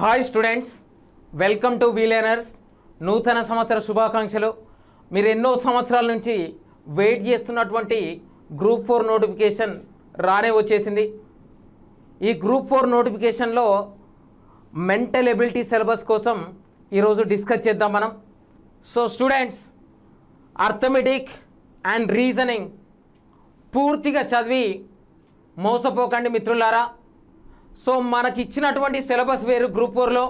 Hi students, welcome to V learners. నూతన సంవత్సర శుభాకాంక్షలు. మీరు ఎన్నో సంవత్సరాల నుంచి వెయిట్ చేస్తున్నటువంటి గ్రూప్ 4 నోటిఫికేషన్ రానే వచ్చేసింది. ఈ గ్రూప్ 4 నోటిఫికేషన్లో మెంటల్ ఎబిలిటీ సిలబస్ కోసం ఈరోజు డిస్కస్ చేద్దాం మనం. So students, arithmetic and reasoning పూర్తిగా చదివి మోసపోకండి మిత్రులారా. సో మనకి ఇచ్చినటువంటి సిలబస్ వేరు, గ్రూప్ 4లో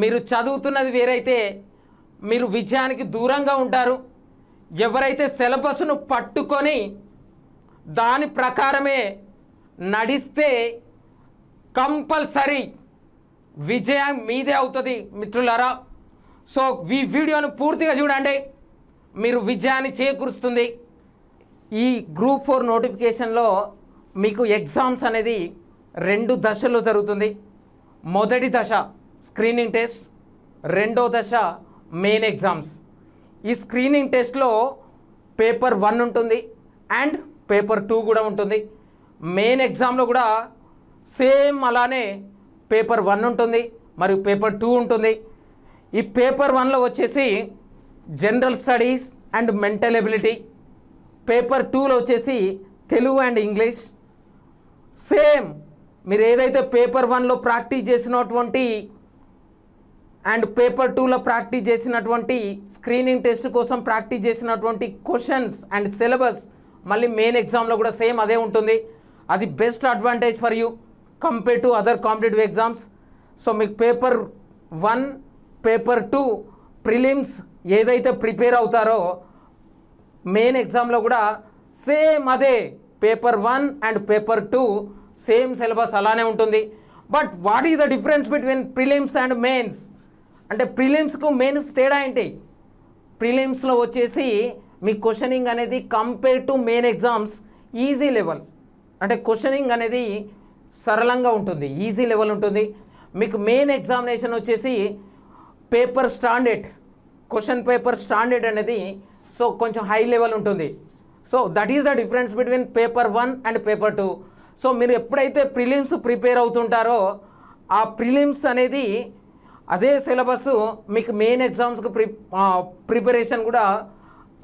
మీరు చదువుతున్నది వేరైతే మీరు విజయానికి దూరంగా ఉంటారు. ఎవరైతే సిలబస్ను పట్టుకొని దాని ప్రకారమే నడిస్తే కంపల్సరీ విజయం మీదే అవుతుంది మిత్రులారా. సో ఈ వీడియోను పూర్తిగా చూడండి, మీరు విజయాన్ని చేకూరుస్తుంది. ఈ గ్రూప్ 4 నోటిఫికేషన్లో మీకు ఎగ్జామ్స్ అనేది 2 దశల్లో జరుగుతుంది. మొదటి దశ స్క్రీనింగ్ టెస్ట్, రెండో దశ మెయిన్ ఎగ్జామ్స్. ఈ స్క్రీనింగ్ టెస్ట్లో పేపర్ 1 ఉంటుంది అండ్ పేపర్ 2 కూడా ఉంటుంది. మెయిన్ ఎగ్జామ్లో కూడా సేమ్ అలానే పేపర్ 1 ఉంటుంది మరియు పేపర్ 2 ఉంటుంది. ఈ పేపర్ 1లో వచ్చేసి general studies and mental ability, paper 2లో వచ్చేసి తెలుగు అండ్ ఇంగ్లీష్. సేమ్ మీరు ఏదైతే పేపర్ 1లో ప్రాక్టీస్ చేసినటువంటి అండ్ పేపర్ 2లో ప్రాక్టీస్ చేసినటువంటి స్క్రీనింగ్ టెస్ట్ కోసం ప్రాక్టీస్ చేసినటువంటి క్వశ్చన్స్ అండ్ సిలబస్ మళ్ళీ మెయిన్ ఎగ్జామ్లో కూడా సేమ్ అదే ఉంటుంది. అది best advantage for you compare to other competitive exams. So మీకు పేపర్ 1, పేపర్ 2 ప్రిలిమ్స్ ఏదైతే ప్రిపేర్ అవుతారో మెయిన్ ఎగ్జామ్లో కూడా సేమ్ అదే paper 1 and paper 2 same syllabus అలానే ఉంటుంది. But what is the difference between prelims and mains అంటే ప్రిలిమ్స్కు మెయిన్స్ తేడా ఏంటి? ప్రిలిమ్స్లో వచ్చేసి మీ క్వశ్చనింగ్ అనేది compare to main exams easy levels, అంటే క్వశ్చనింగ్ అనేది సరళంగా ఉంటుంది, ఈజీ లెవెల్ ఉంటుంది. మీకు మెయిన్ ఎగ్జామినేషన్ వచ్చేసి paper standard, question paper standard అనేది సో కొంచెం హై లెవెల్ ఉంటుంది. So that is the difference between paper 1 and paper 2. So మీరు ఎప్పుడైతే ప్రిలిమ్స్ ప్రిపేర్ అవుతుంటారో ఆ ప్రిలిమ్స్ అనేది అదే సిలబస్ మీకు మెయిన్ ఎగ్జామ్స్కి ప్రిపరేషన్ కూడా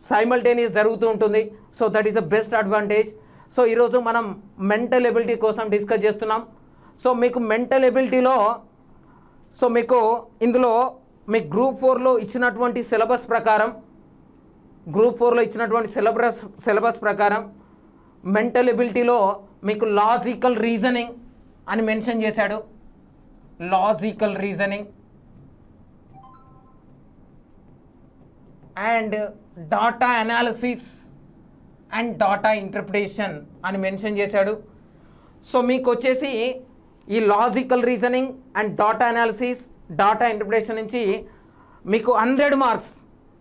సైమల్టేనియస్ జరుగుతూ ఉంటుంది. So that is the best advantage. So ఈరోజు మనం మెంటల్ ఎబిలిటీ కోసం డిస్కస్ చేస్తున్నాం. సో మీకు మెంటల్ ఎబిలిటీలో సో మీకు ఇందులో మీకు గ్రూప్ 4లో ఇచ్చినటువంటి సిలబస్ ప్రకారం సిలబస్ ప్రకారం మెంటల్ ఎబిలిటీలో మీకు లాజికల్ రీజనింగ్ అని మెన్షన్ చేశాడు. Logical reasoning and data analysis and data interpretation అని మెన్షన్ చేశాడు. సో మీకు వచ్చేసి ఈ logical reasoning and data analysis, data interpretation నుంచి మీకు 100 మార్క్స్,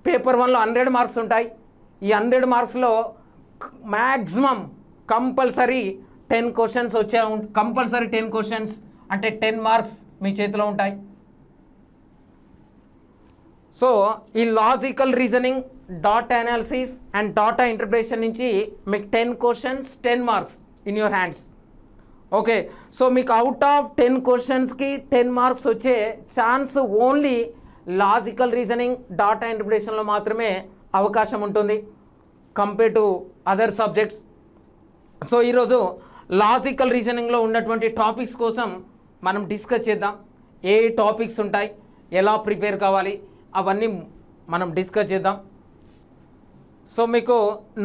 పేపర్ 1లో 100 మార్క్స్ ఉంటాయి. ఈ 100 మార్క్స్లో maximum compulsory 10 questions compulsory 10 questions అంటే 10 మార్క్స్ మీ చేతిలో ఉంటాయి. సో ఈ logical reasoning, data analysis and data interpretation నుంచి మీకు 10 questions 10 marks in your hands. Okay, so మీకు అవుట్ ఆఫ్ 10 క్వశ్చన్స్కి 10 మార్క్స్ వచ్చే chance only logical reasoning, data ఇంటర్ప్రిటేషన్లో మాత్రమే అవకాశం ఉంటుంది compare to other subjects. So ఈరోజు లాజికల్ రీజనింగ్లో ఉన్నటువంటి టాపిక్స్ కోసం మనం డిస్కస్ చేద్దాం. ఏ టాపిక్స్ ఉంటాయి, ఎలా ప్రిపేర్ కావాలి, అవన్నీ మనం డిస్కస్ చేద్దాం. సో మీకు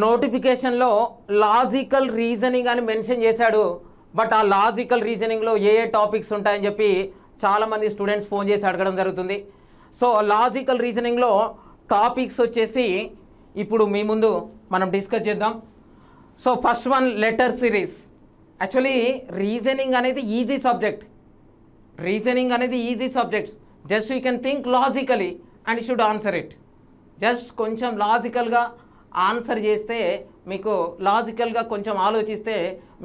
నోటిఫికేషన్లో లాజికల్ రీజనింగ్ అని మెన్షన్ చేశాడు. బట్ ఆ లాజికల్ రీజనింగ్లో ఏ టాపిక్స్ ఉంటాయని చెప్పి చాలామంది స్టూడెంట్స్ ఫోన్ చేసి అడగడం జరుగుతుంది. సో లాజికల్ రీజనింగ్లో టాపిక్స్ వచ్చేసి ఇప్పుడు మీ ముందు మనం డిస్కస్ చేద్దాం. So first one letter series. Actually reasoning అనేది easy subjects. Just you can think logically and you should answer it. Just కొంచెం లాజికల్గా ఆన్సర్ చేస్తే, మీకు లాజికల్గా కొంచెం ఆలోచిస్తే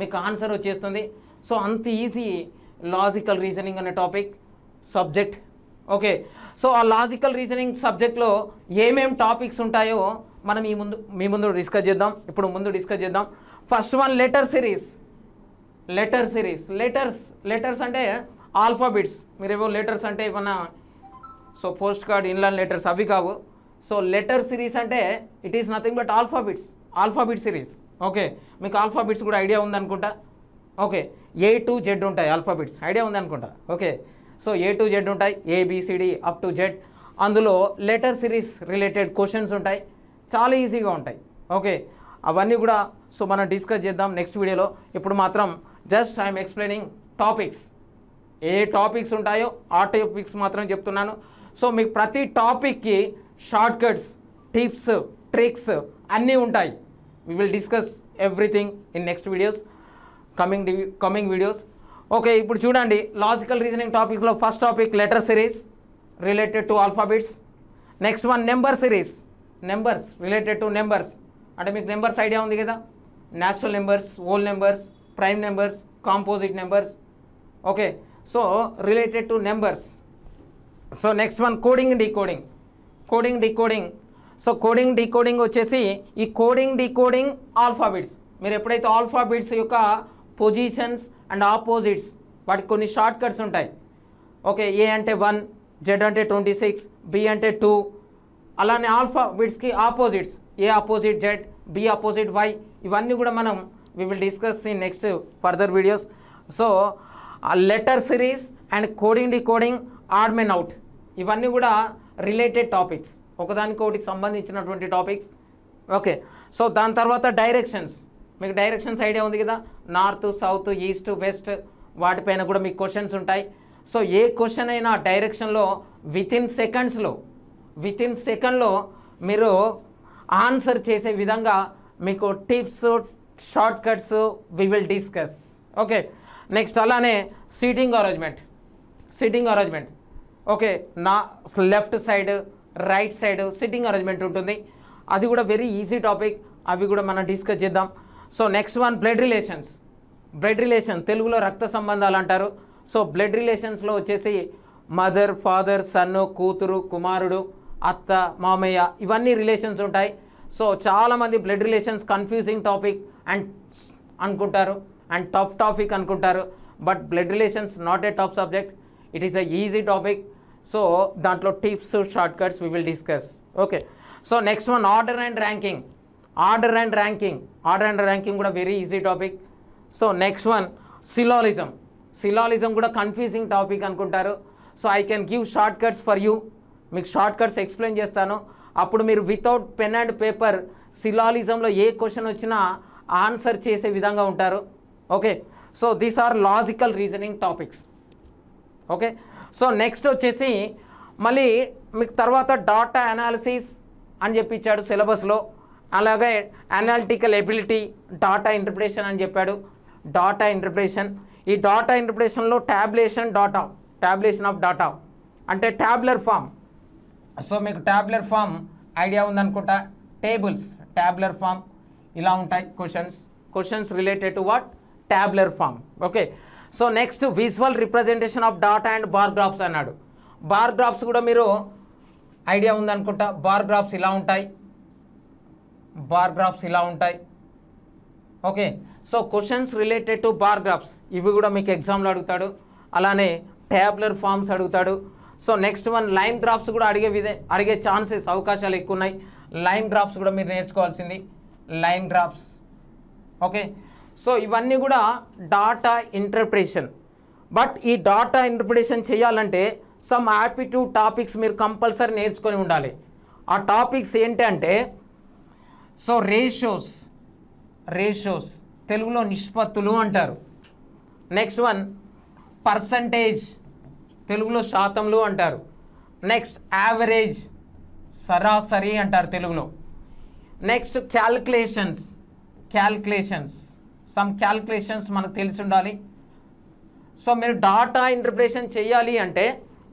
మీకు ఆన్సర్ వచ్చేస్తుంది. సో అంత ఈజీ లాజికల్ రీజనింగ్ అనే సబ్జెక్ట్. ఓకే, సో ఆ లాజికల్ రీజనింగ్ సబ్జెక్ట్లో ఏమేం టాపిక్స్ ఉంటాయో మనం మీ ముందు డిస్కస్ చేద్దాం. First one letter series. Letters అంటే ఆల్ఫాబెట్స్ మీరేవో లెటర్స్ అంటే ఏమన్నా so post card inland letters అవి కావు. సో లెటర్ సిరీస్ అంటే it is nothing but alphabet series. Okay, మీకు ఆల్ఫాబెట్స్ కూడా ఐడియా ఉందనుకుంటా. ఓకే, A to Z ఉంటాయి ఆల్ఫాబెట్స్, ఐడియా ఉందనుకుంటా. Okay, so A to Z ఉంటాయి, ABCD అప్ టు Z. అందులో లెటర్ సిరీస్ రిలేటెడ్ క్వశ్చన్స్ ఉంటాయి, చాలా ఈజీగా ఉంటాయి. ఓకే, అవన్నీ కూడా సో మనం డిస్కస్ చేద్దాం నెక్స్ట్ వీడియోలో. ఇప్పుడు మాత్రం జస్ట్ ఐఎమ్ ఎక్స్ప్లెయినింగ్ టాపిక్స్, ఏ టాపిక్స్ ఉంటాయో ఆ టాపిక్స్ మాత్రం చెప్తున్నాను. సో మీకు ప్రతి టాపిక్కి షార్ట్ కట్స్, టిప్స్, ట్రిక్స్ అన్నీ ఉంటాయి. We will discuss everything in next videos, coming videos. Okay, ఇప్పుడు చూడండి లాజికల్ రీజనింగ్ టాపిక్లో first topic letter series related to alphabets. Next one number series, numbers related to numbers. అంటే మీకు numbers idea ఉంది కదా, natural numbers, whole numbers, prime numbers, composite numbers. Okay, so related to numbers. So next one coding decoding. So coding decoding వచ్చేసి ఈ coding decoding alphabets. మీరు ఎప్పుడైతే alphabets యొక్క positions and opposites వాటికి కొన్ని షార్ట్ కట్స్ ఉంటాయి. ఓకే, ఏ అంటే 1, Z అంటే 26, బి అంటే 2. అలానే ఆల్ఫాబెట్స్కి opposites, A opposite Z, B opposite Y. ఇవన్నీ కూడా మనం we will discuss in next further videos. So letter series and coding decoding, odd man out, ఇవన్నీ కూడా రిలేటెడ్ టాపిక్స్, ఒకదానికొకటి సంబంధించినటువంటి టాపిక్స్. ఓకే, సో దాని తర్వాత డైరెక్షన్స్. మీకు డైరెక్షన్స్ ఐడియా ఉంది కదా, నార్త్, సౌత్, ఈస్ట్, వెస్ట్, వాటిపైన కూడా మీకు క్వశ్చన్స్ ఉంటాయి. సో ఏ క్వశ్చన్ అయినా డైరెక్షన్లో విత్ ఇన్ సెకండ్లో మీరు ఆన్సర్ చేసే విధంగా మీకు tips, short cuts we will discuss. Okay, next అలానే సీటింగ్ అరేంజ్మెంట్. ఓకే, నా left side, right side sitting arrangement ఉంటుంది, అది కూడా వెరీ ఈజీ టాపిక్, అవి కూడా మనం డిస్కస్ చేద్దాం. So next one blood relation, తెలుగులో రక్త సంబంధాలు అంటారు. సో బ్లడ్ రిలేషన్స్లో వచ్చేసి మదర్, ఫాదర్, సన్ను, కూతురు, కుమారుడు, అత్త, మామయ్య, ఇవన్నీ రిలేషన్స్ ఉంటాయి. సో చాలామంది blood relations confusing topic and అనుకుంటారు అండ్ టఫ్ టాపిక్ అనుకుంటారు. But blood relations not a tough subject, it is a easy topic. So దాంట్లో tips, short cuts we will discuss. Okay, so next one order and ranking కూడా very easy topic. So next one syllogism కూడా confusing topic అనుకుంటారు. So I can give shortcuts for you, మీకు shortcuts explain చేస్తాను. అప్పుడు మీరు without pen and paper సిలాలిజంలో ఏ question వచ్చినా ఆన్సర్ చేసే విధంగా ఉంటారు. Okay, so these are logical reasoning topics. Okay, so next వచ్చేసి మళ్ళీ మీకు తర్వాత డాటా అనాలిసిస్ అని చెప్పి ఇచ్చాడు సిలబస్లో. అలాగే అనాలిటికల్ ఎబిలిటీ, డాటా ఇంటర్ప్రిటేషన్ అని చెప్పాడు. ఈ డాటా ఇంటర్ప్రిటేషన్లో ట్యాబ్లేషన్ ఆఫ్ డాటా అంటే ట్యాబ్లర్ ఫామ్. సో మీకు ట్యాబ్లర్ ఫామ్ ఐడియా ఉందనుకుంటా, ట్యాబ్లర్ ఫామ్ ఇలా ఉంటాయి questions related to what, tabular form. Okay, so next visual representation of data and bar graphs అన్నాడు. బార్ గ్రాఫ్స్ కూడా మీరు ఐడియా ఉందనుకుంటా. బార్ గ్రాఫ్స్ ఇలా ఉంటాయి. Okay, so questions related to bar graphs ఇవి కూడా మీకు ఎగ్జామ్లో అడుగుతాడు. అలానే ట్యాబ్లర్ ఫామ్స్ అడుగుతాడు. So next one line graphs కూడా అడిగే ఛాన్సెస్, అవకాశాలు ఎక్కువ ఉన్నాయి. లైన్ గ్రాఫ్స్ కూడా మీరు నేర్చుకోవాల్సింది, లైన్ గ్రాఫ్స్. ఓకే, సో ఇవన్నీ కూడా డాటా ఇంటర్ప్రిటేషన్. బట్ ఈ డాటా ఇంటర్ప్రిటేషన్ చేయాలంటే సమ్ యాప్టిట్యూడ్ టాపిక్స్ మీరు కంపల్సరీ నేర్చుకొని ఉండాలి. ఆ టాపిక్స్ ఏంటంటే సో రేషియోస్ తెలుగులో నిష్పత్తులు అంటారు. నెక్స్ట్ వన్ పర్సంటేజ్, తెలుగులో శాతంలు అంటారు. నెక్స్ట్ యావరేజ్, సరాసరి అంటారు తెలుగులో. నెక్స్ట్ క్యాల్కులేషన్స్, సమ్ క్యాల్కులేషన్స్ మనకు తెలిసి ఉండాలి. సో మీరు డాటా ఇంటర్ప్రిటేషన్ చేయాలి అంటే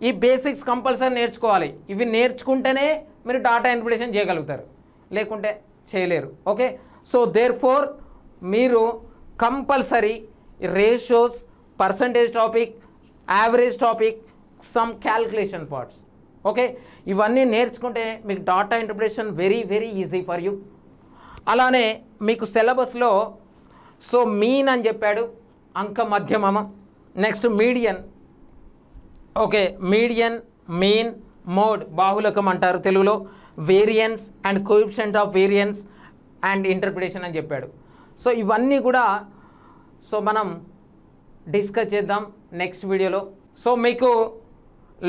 ఈ బేసిక్స్ కంపల్సరీ నేర్చుకోవాలి. ఇవి నేర్చుకుంటేనే మీరు డాటా ఇంటర్ప్రిటేషన్ చేయగలుగుతారు, లేకుంటే చేయలేరు. ఓకే, సో దేర్ఫోర్ మీరు compulsory ratios, percentage topic, average topic, some calculation parts. Okay, ఇవన్నీ నేర్చుకుంటే మీకు data interpretation very very easy for you. అలానే మీకు సిలబస్లో సో మీన్ అని చెప్పాడు, అంక మధ్యమం. Next median, okay, median, mean, mode బాహుళకం అంటారు తెలుగులో, variance and coefficient of variance and interpretation అని చెప్పాడు. సో ఇవన్నీ కూడా సో మనం డిస్కస్ చేద్దాం నెక్స్ట్ వీడియోలో. సో మీకు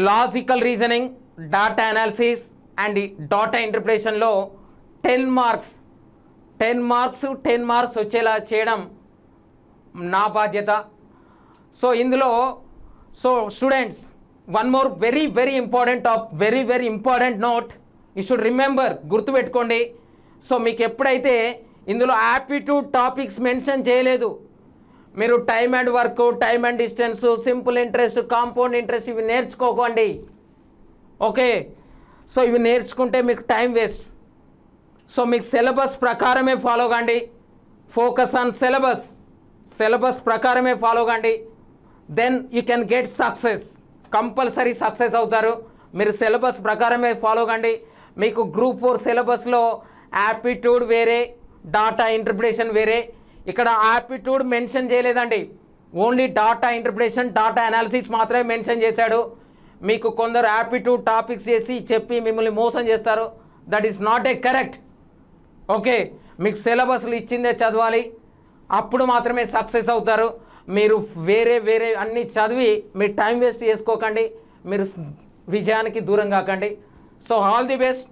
logical reasoning, data analysis and data ఇంటర్ప్రిటేషన్లో 10 మార్క్స్ వచ్చేలా చేయడం నా బాధ్యత. సో ఇందులో so students, one more very important note you should remember, గుర్తుపెట్టుకోండి. సో మీకు ఎప్పుడైతే ఇందులో యాప్టిట్యూడ్ టాపిక్స్ మెన్షన్ చేయలేదు, మీరు time and work, time and distance, simple interest, compound interest ఇవి నేర్చుకోకండి. ఓకే, సో ఇవి నేర్చుకుంటే మీకు టైం వేస్ట్. సో మీకు సిలబస్ ప్రకారమే ఫాలో కండి, ఫోకస్ ఆన్ సిలబస్ ప్రకారమే ఫాలో కండి, then you can get success. Compulsory success అవుతారు. మీరు సిలబస్ ప్రకారమే ఫాలో కండి. మీకు గ్రూప్ 4 సిలబస్లో యాప్టిట్యూడ్ వేరే, డాటా ఇంటర్ప్రిటేషన్ వేరే. ఇక్కడ యాప్టిట్యూడ్ మెన్షన్ చేయలేదండి, only data interpretation, data analysis మాత్రమే మెన్షన్ చేశాడు. మీకు కొందరు యాప్టిట్యూడ్ టాపిక్స్ చేసి చెప్పి మిమ్మల్ని మోసం చేస్తారు. That is not a correct. Okay, మీకు సిలబస్లు ఇచ్చిందే చదవాలి, అప్పుడు మాత్రమే సక్సెస్ అవుతారు. మీరు వేరే అన్నీ చదివి మీరు టైం వేస్ట్ చేసుకోకండి, మీరు విజయానికి దూరం కాకండి. So all the best.